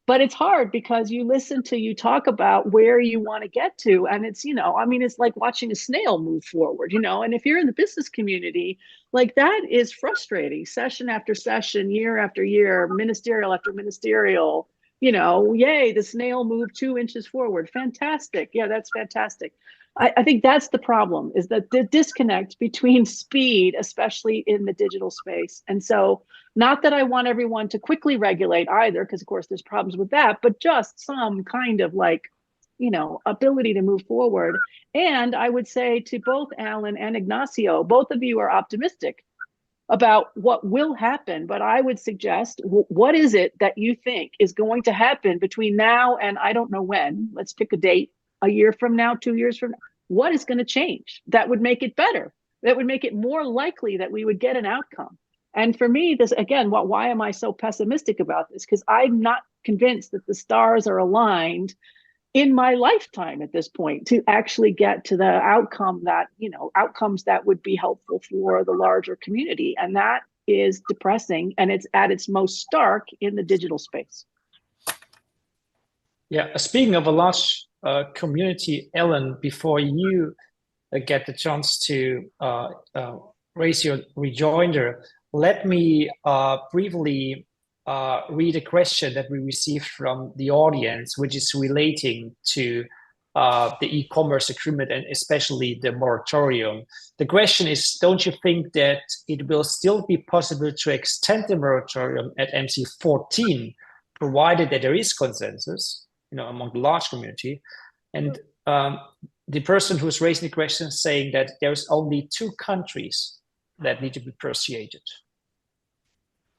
But it's hard because you talk about where you want to get to, and it's, I mean, it's like watching a snail move forward, and if you're in the business community, like, that is frustrating, session after session, year after year, ministerial after ministerial. Yay, the snail moved 2 inches forward. Fantastic. Yeah, that's fantastic. I think that's the problem, is that the disconnect between speed, especially in the digital space. And so, not that I want everyone to quickly regulate either, because of course there's problems with that, but just some kind of ability to move forward. And I would say to both Alan and Ignacio, both of you are optimistic about what will happen, but I would suggest, what is it that you think is going to happen between now and I don't know when? Let's pick a date, a year from now, 2 years from now. What is going to change that would make it better? That would make it more likely that we would get an outcome. And for me, this, again, why am I so pessimistic about this? Because I'm not convinced that the stars are aligned in my lifetime at this point to actually get to the outcome that, outcomes that would be helpful for the larger community. And that is depressing, and it's at its most stark in the digital space. Yeah, speaking of a large community, Ellen, before you get the chance to raise your rejoinder, let me briefly read a question that we received from the audience, which is relating to the e-commerce agreement and especially the moratorium. The question is, don't you think that it will still be possible to extend the moratorium at MC14, provided that there is consensus, among the large community? And the person who's raising the question is saying that there's only 2 countries that need to be persuaded.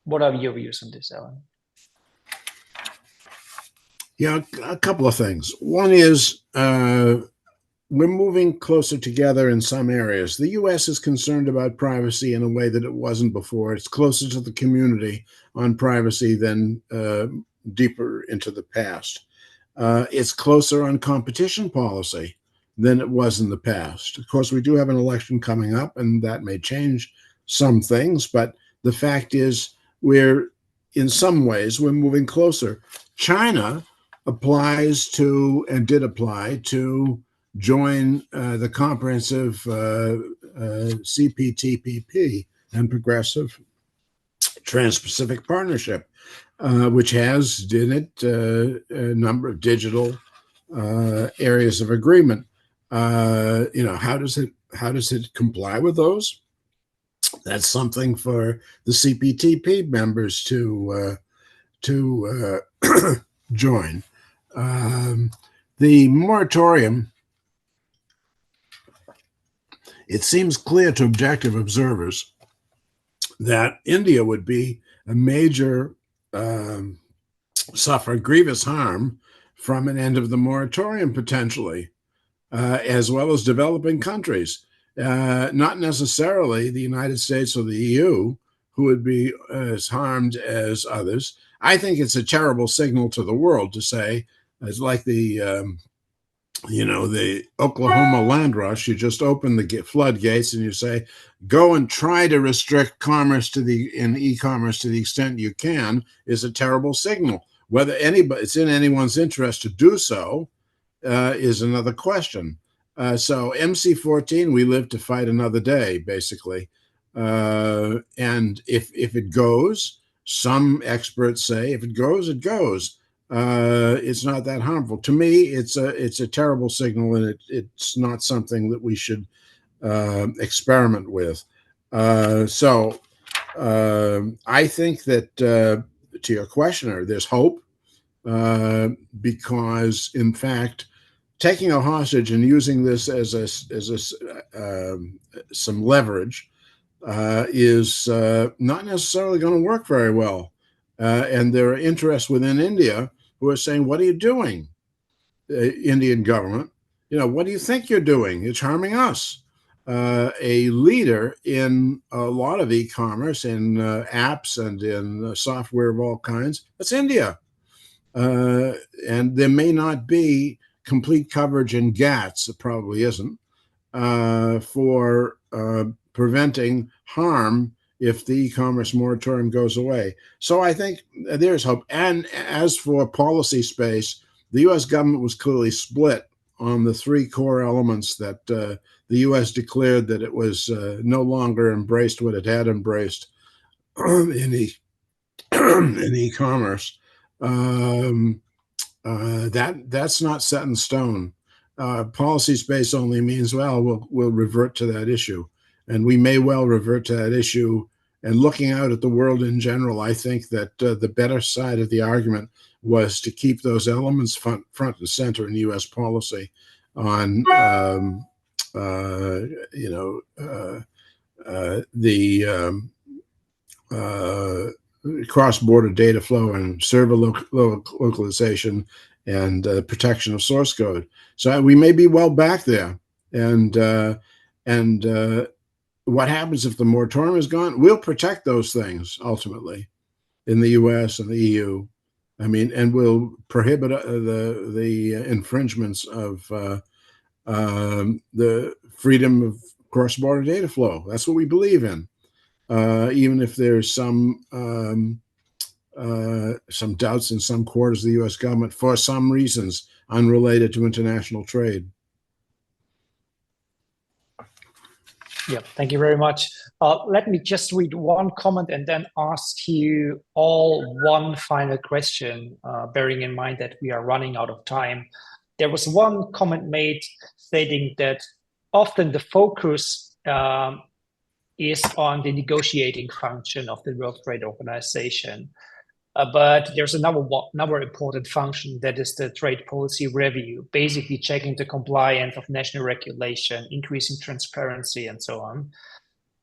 What are your views on this, Alan? Yeah, a couple of things. One is we're moving closer together in some areas. The U.S. is concerned about privacy in a way that it wasn't before. It's closer to the community on privacy than deeper into the past. It's closer on competition policy than it was in the past. Of course, we do have an election coming up, and that may change some things, but the fact is in some ways, we're moving closer. China applies to, and did apply to, join the comprehensive CPTPP and Progressive Trans-Pacific Partnership, which has in it a number of digital areas of agreement. How does it comply with those? That's something for the CPTP members to join. The moratorium, it seems clear to objective observers that India would be a major suffer grievous harm from an end of the moratorium potentially, as well as developing countries. Not necessarily the United States or the EU, who would be as harmed as others. I think it's a terrible signal to the world to say, it's like the Oklahoma land rush. You just open the floodgates and you say, go and try to restrict commerce in e-commerce to the extent you can, is a terrible signal. Whether it's in anyone's interest to do so is another question. So MC14, we live to fight another day, basically. And if it goes, some experts say, if it goes, it goes. It's not that harmful. To me, it's a terrible signal, and it's not something that we should experiment with. So I think that to your questioner, there's hope because, in fact, taking a hostage and using this as some leverage is not necessarily going to work very well. And there are interests within India who are saying, what are you doing, Indian government? What do you think you're doing? It's harming us. A leader in a lot of e-commerce, in apps and in software of all kinds, that's India. And there may not be complete coverage in GATS, it probably isn't, for preventing harm if the e-commerce moratorium goes away. So I think there's hope. And as for policy space, the U.S. government was clearly split on the 3 core elements that the U.S. declared that it was no longer embraced what it had embraced in e-commerce. That's not set in stone. Policy space only means, well, we'll revert to that issue. And we may well revert to that issue. And looking out at the world in general, I think that the better side of the argument was to keep those elements front and center in U.S. policy on, cross-border data flow and server localization and protection of source code. So we may be well back there. And what happens if the moratorium is gone? We'll protect those things ultimately in the U.S. and the EU. I mean, and will prohibit the infringements of the freedom of cross-border data flow. That's what we believe in, even if there's some doubts in some quarters of the U.S. government for some reasons unrelated to international trade. Yeah, thank you very much. Let me just read one comment and then ask you all one final question, bearing in mind that we are running out of time. There was one comment made stating that often the focus is on the negotiating function of the World Trade Organization. But there's another important function, that is the trade policy review, basically checking the compliance of national regulation, increasing transparency, and so on.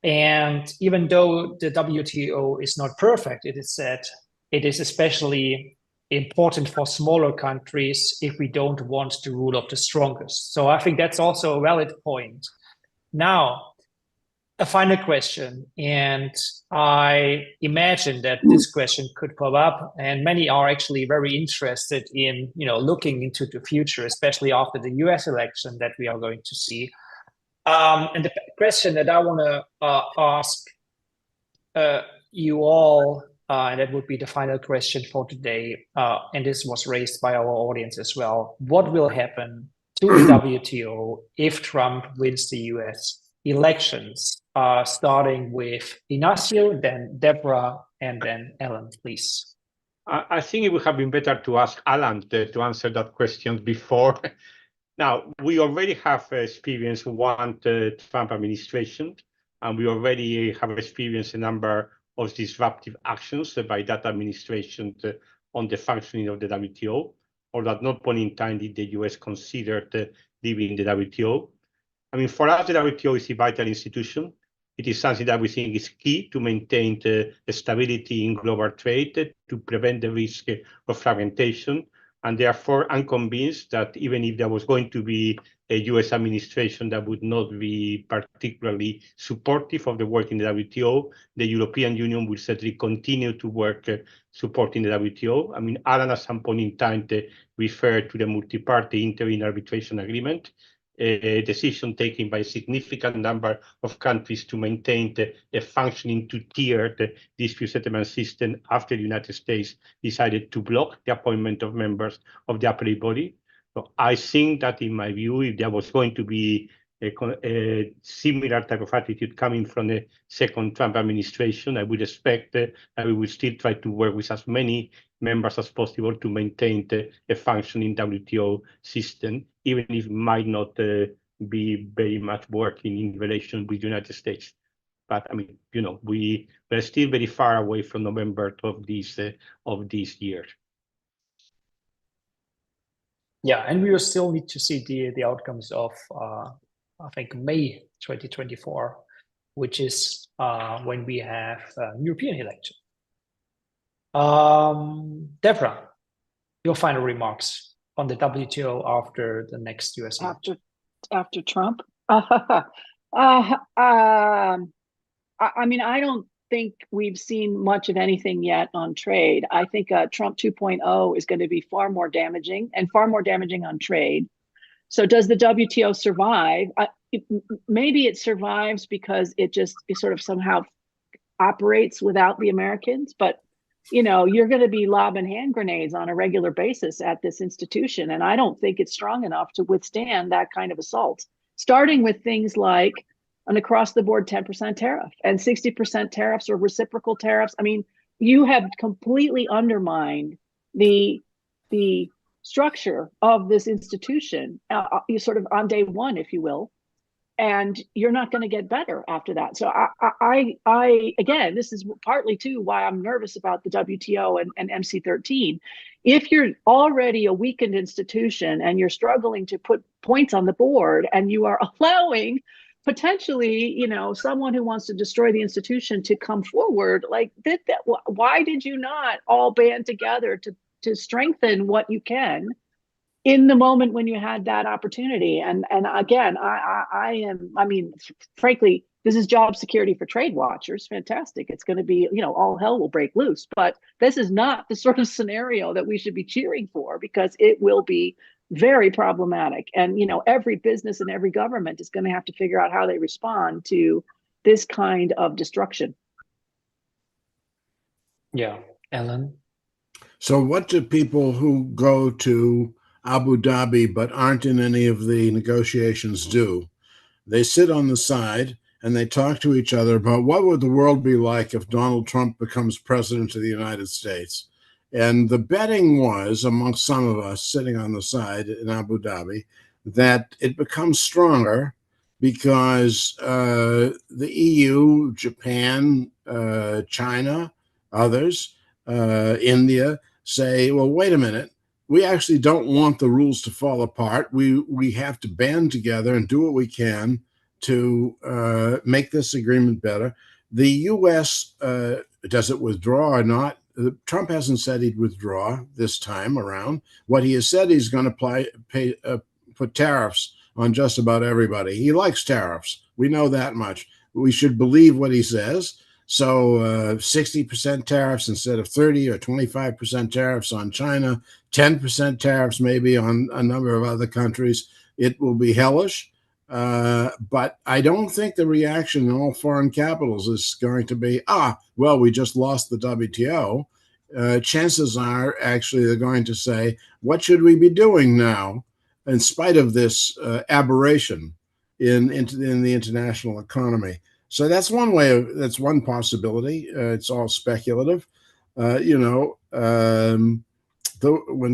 And even though the WTO is not perfect, it is said it is especially important for smaller countries if we don't want the rule of the strongest. So I think that's also a valid point. Now, a final question, and I imagine that this question could pop up, and many are actually very interested in, looking into the future, especially after the US election that we are going to see. And the question that I want to ask you all, and that would be the final question for today, and this was raised by our audience as well. What will happen to the WTO if Trump wins the US elections? Starting with Ignacio, then Deborah, and then Ellen, please. I think it would have been better to ask Alan to answer that question before. Now, we already have experienced one Trump administration, and we already have experienced a number of disruptive actions by that administration on the functioning of the WTO, or at no point in time did the US consider leaving the WTO. I mean, for us, the WTO is a vital institution. It is something that we think is key to maintain the stability in global trade, to prevent the risk of fragmentation. And therefore, I'm convinced that even if there was going to be a US administration that would not be particularly supportive of the work in the WTO, the European Union will certainly continue to work supporting the WTO. I mean, Alan at some point in time referred to the multi-party interim arbitration agreement, a decision taken by a significant number of countries to maintain a functioning two-tiered dispute settlement system after the United States decided to block the appointment of members of the appellate body. So I think that, in my view, if there was going to be a similar type of attitude coming from the second Trump administration, I would expect that we would still try to work with as many members as possible to maintain a functioning WTO system, even if it might not be very much working in relation with the United States. But I mean, we're still very far away from November of this year. Yeah, and we will still need to see the outcomes of, I think, May 2024, which is when we have European election. Deborah, your final remarks on the WTO after the next US election. After Trump? I mean, I don't think we've seen much of anything yet on trade. I think Trump 2.0 is going to be far more damaging, and far more damaging on trade. So does the WTO survive? Maybe it survives because it sort of somehow operates without the Americans, but you're going to be lobbing hand grenades on a regular basis at this institution, and I don't think it's strong enough to withstand that kind of assault, starting with things like an across-the-board 10% tariff and 60% tariffs or reciprocal tariffs. I mean, you have completely undermined the structure of this institution, you sort of on day one, if you will, and you're not going to get better after that. So I again, this is partly too why I'm nervous about the WTO and MC13. If you're already a weakened institution and you're struggling to put points on the board, and you are allowing potentially, someone who wants to destroy the institution to come forward, like that, why did you not all band together to strengthen what you can in the moment when you had that opportunity? And again, I mean, frankly, this is job security for trade watchers. Fantastic. It's going to be, all hell will break loose. But this is not the sort of scenario that we should be cheering for, because it will be very problematic. And, every business and every government is going to have to figure out how they respond to this kind of destruction. Yeah, Ellen. So what do people who go to Abu Dhabi but aren't in any of the negotiations do? They sit on the side and they talk to each other about what would the world be like if Donald Trump becomes president of the United States. And the betting was, amongst some of us sitting on the side in Abu Dhabi, that it becomes stronger because the EU, Japan, China, others, India, say, well, wait a minute, we actually don't want the rules to fall apart. We have to band together and do what we can to make this agreement better. The U.S., does it withdraw or not? Trump hasn't said he'd withdraw this time around. What he has said, he's going to put tariffs on just about everybody. He likes tariffs. We know that much. We should believe what he says. So 60% tariffs instead of 30 or 25% tariffs on China, 10% tariffs maybe on a number of other countries. It will be hellish. But I don't think the reaction in all foreign capitals is going to be, well, we just lost the WTO. Chances are actually they're going to say, what should we be doing now in spite of this aberration in the international economy? So that's one way that's one possibility. It's all speculative. When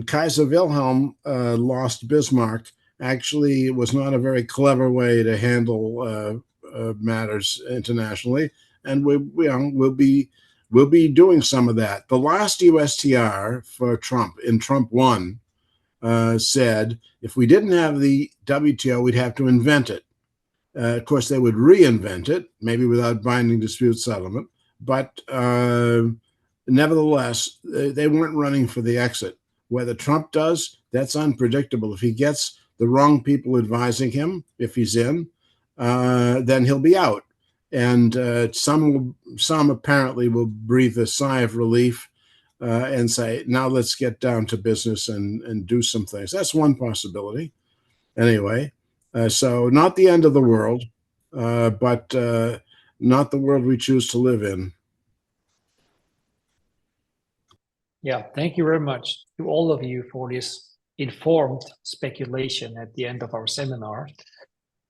Kaiser Wilhelm lost Bismarck, actually it was not a very clever way to handle matters internationally. And we'll be doing some of that. The last USTR for Trump in Trump 1 said, if we didn't have the WTO, we'd have to invent it. Of course, they would reinvent it, maybe without binding dispute settlement. But nevertheless, they weren't running for the exit. Whether Trump does, that's unpredictable. If he gets the wrong people advising him, if he's in, then he'll be out. And some apparently will breathe a sigh of relief and say, now let's get down to business and do some things. That's one possibility. Anyway. So not the end of the world, but not the world we choose to live in. Yeah, thank you very much to all of you for this informed speculation at the end of our seminar.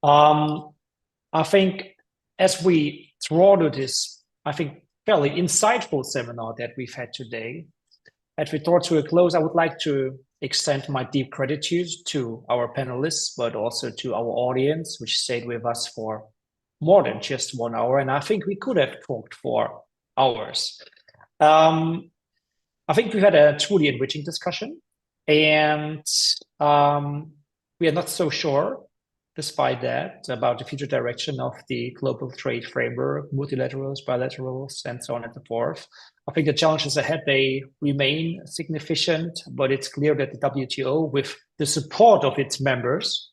I think as we draw to this, fairly insightful seminar that we've had today, as we draw to a close, I would like to extend my deep gratitude to our panelists, but also to our audience, which stayed with us for more than just 1 hour. And I think we could have talked for hours. I think we had a truly enriching discussion, and we are not so sure, despite that, about the future direction of the global trade framework, multilaterals, bilaterals, and so on and so forth. I think the challenges ahead, they remain significant, but it's clear that the WTO, with the support of its members,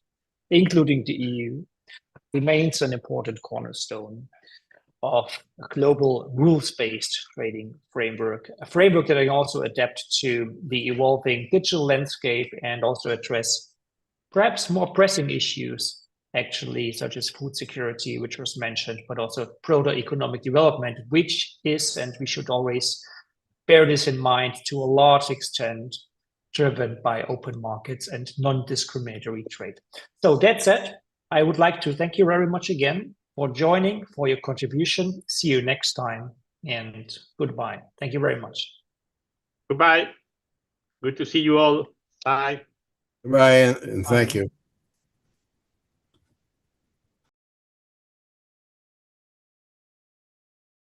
including the EU, remains an important cornerstone of a global rules-based trading framework, a framework that can also adapt to the evolving digital landscape and also address perhaps more pressing issues, actually, such as food security, which was mentioned, but also broader economic development, which is, and we should always bear this in mind, to a large extent driven by open markets and non-discriminatory trade. So that said, I would like to thank you very much again for joining, for your contribution. See you next time, and goodbye. Thank you very much. Goodbye. Good to see you all. Bye. Goodbye, and thank you.